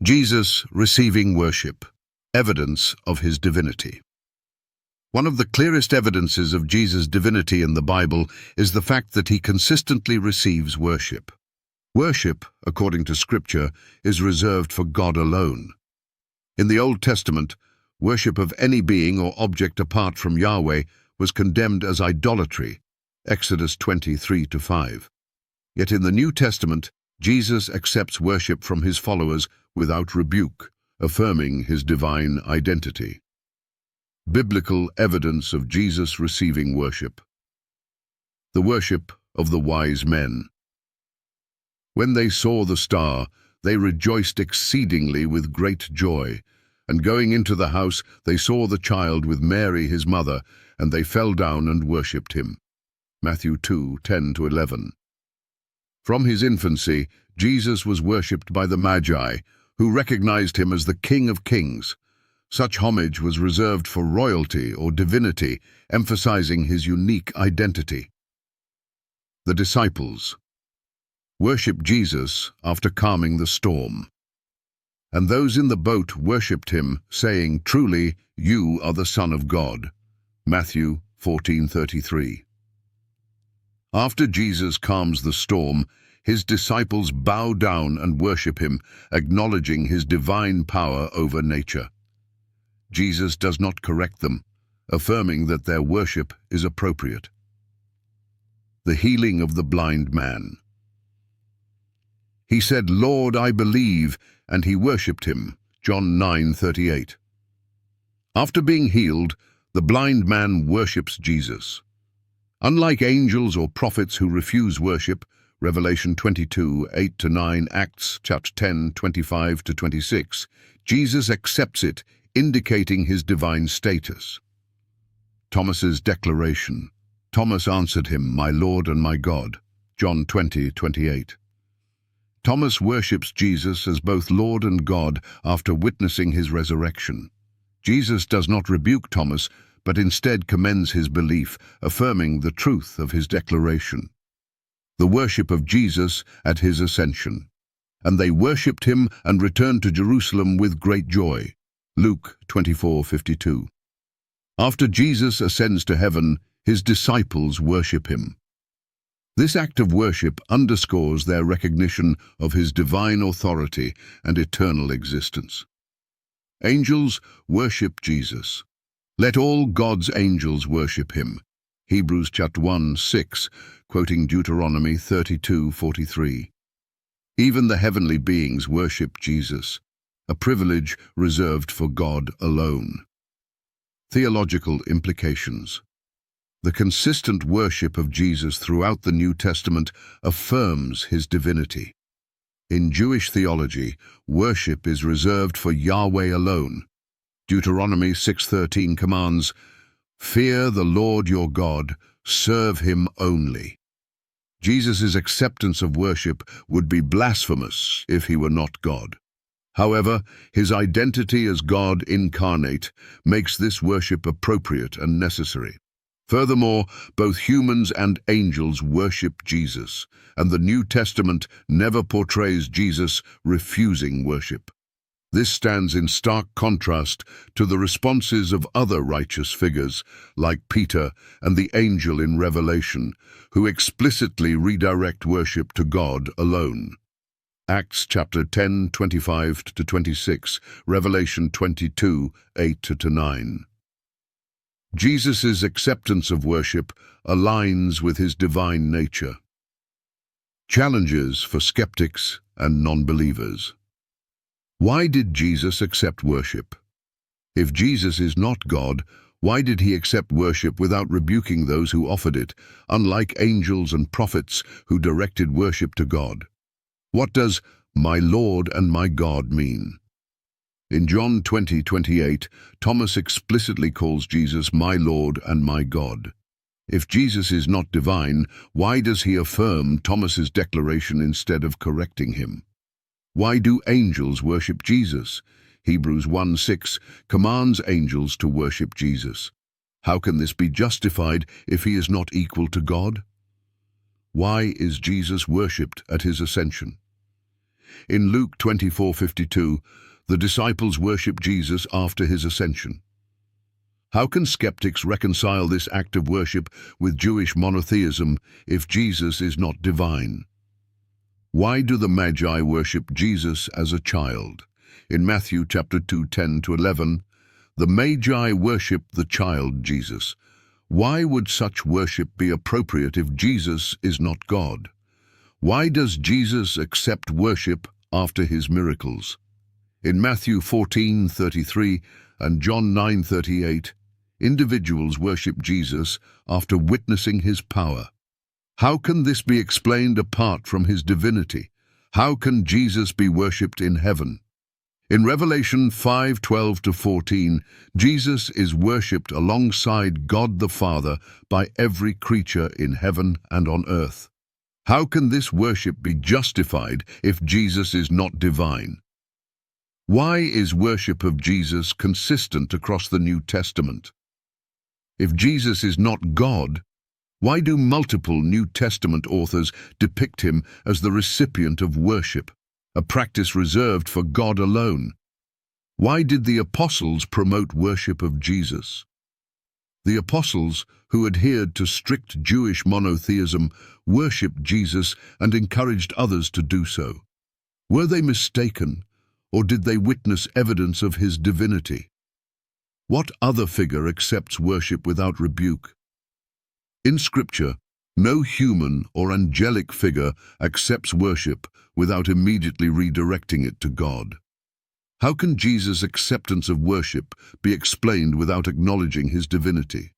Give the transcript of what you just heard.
Jesus receiving worship, evidence of his divinity. One of the clearest evidences of Jesus' divinity in the Bible is the fact that he consistently receives worship. Worship, according to Scripture, is reserved for God alone. In the Old Testament, worship of any being or object apart from Yahweh was condemned as idolatry, Exodus 23:5. Yet in the New Testament, Jesus accepts worship from his followers without rebuke, affirming his divine identity. Biblical evidence of Jesus receiving worship. The worship of the wise men. When they saw the star, they rejoiced exceedingly with great joy. And going into the house, they saw the child with Mary his mother, and they fell down and worshipped him. Matthew 2:10-11. From his infancy, Jesus was worshipped by the Magi, who recognized him as the King of Kings. Such homage was reserved for royalty or divinity, emphasizing his unique identity. The disciples worshiped Jesus after calming the storm. And those in the boat worshipped him, saying, "Truly, you are the Son of God." Matthew 14:33. After Jesus calms the storm, his disciples bow down and worship him, acknowledging his divine power over nature. Jesus does not correct them, affirming that their worship is appropriate. The healing of the blind man. He said, "Lord, I believe," and he worshipped him. John 9:38. After being healed, the blind man worships Jesus. Unlike angels or prophets who refuse worship, Revelation 22:8-9, Acts chapter 10:25-26, Jesus accepts it, indicating his divine status. Thomas's declaration. Thomas answered him, "My Lord and my God." John 20:28. Thomas worships Jesus as both Lord and God after witnessing his resurrection. Jesus does not rebuke Thomas, but instead commends his belief, affirming the truth of his declaration. The worship of Jesus at his ascension. And they worshipped him and returned to Jerusalem with great joy. Luke 24:52. After Jesus ascends to heaven, his disciples worship him. This act of worship underscores their recognition of his divine authority and eternal existence. Angels worship Jesus. Let all God's angels worship him. Hebrews chapter 1:6, quoting Deuteronomy 32:43. Even the heavenly beings worship Jesus, a privilege reserved for God alone. Theological implications. The consistent worship of Jesus throughout the New Testament affirms his divinity. In Jewish theology, worship is reserved for Yahweh alone. Deuteronomy 6:13 commands, "Fear the Lord your God, serve him only." Jesus' acceptance of worship would be blasphemous if he were not God. However, his identity as God incarnate makes this worship appropriate and necessary. Furthermore, both humans and angels worship Jesus, and the New Testament never portrays Jesus refusing worship. This stands in stark contrast to the responses of other righteous figures, like Peter and the angel in Revelation, who explicitly redirect worship to God alone. Acts chapter 10:25-26, Revelation 22:8-9. Jesus' acceptance of worship aligns with his divine nature. Challenges for skeptics and non-believers. Why did Jesus accept worship? If Jesus is not God, why did he accept worship without rebuking those who offered it, unlike angels and prophets who directed worship to God? What does "my Lord and my God" mean? In John 20:28, Thomas explicitly calls Jesus "my Lord and my God." If Jesus is not divine, why does he affirm Thomas's declaration instead of correcting him? Why do angels worship Jesus? Hebrews 1:6 commands angels to worship Jesus. How can this be justified if he is not equal to God? Why is Jesus worshipped at his ascension? In Luke 24:52, the disciples worship Jesus after his ascension. How can skeptics reconcile this act of worship with Jewish monotheism if Jesus is not divine? Why do the Magi worship Jesus as a child? In Matthew chapter 2:10-11, the Magi worship the child Jesus. Why would such worship be appropriate if Jesus is not God? Why does Jesus accept worship after his miracles? In Matthew 14:33 and John 9:38, individuals worship Jesus after witnessing his power. How can this be explained apart from his divinity? How can Jesus be worshipped in heaven? In Revelation 5:12-14, Jesus is worshipped alongside God the Father by every creature in heaven and on earth. How can this worship be justified if Jesus is not divine? Why is worship of Jesus consistent across the New Testament? If Jesus is not God, why do multiple New Testament authors depict him as the recipient of worship, a practice reserved for God alone? Why did the apostles promote worship of Jesus? The apostles, who adhered to strict Jewish monotheism, worshipped Jesus and encouraged others to do so. Were they mistaken, or did they witness evidence of his divinity? What other figure accepts worship without rebuke? In Scripture, no human or angelic figure accepts worship without immediately redirecting it to God. How can Jesus' acceptance of worship be explained without acknowledging his divinity?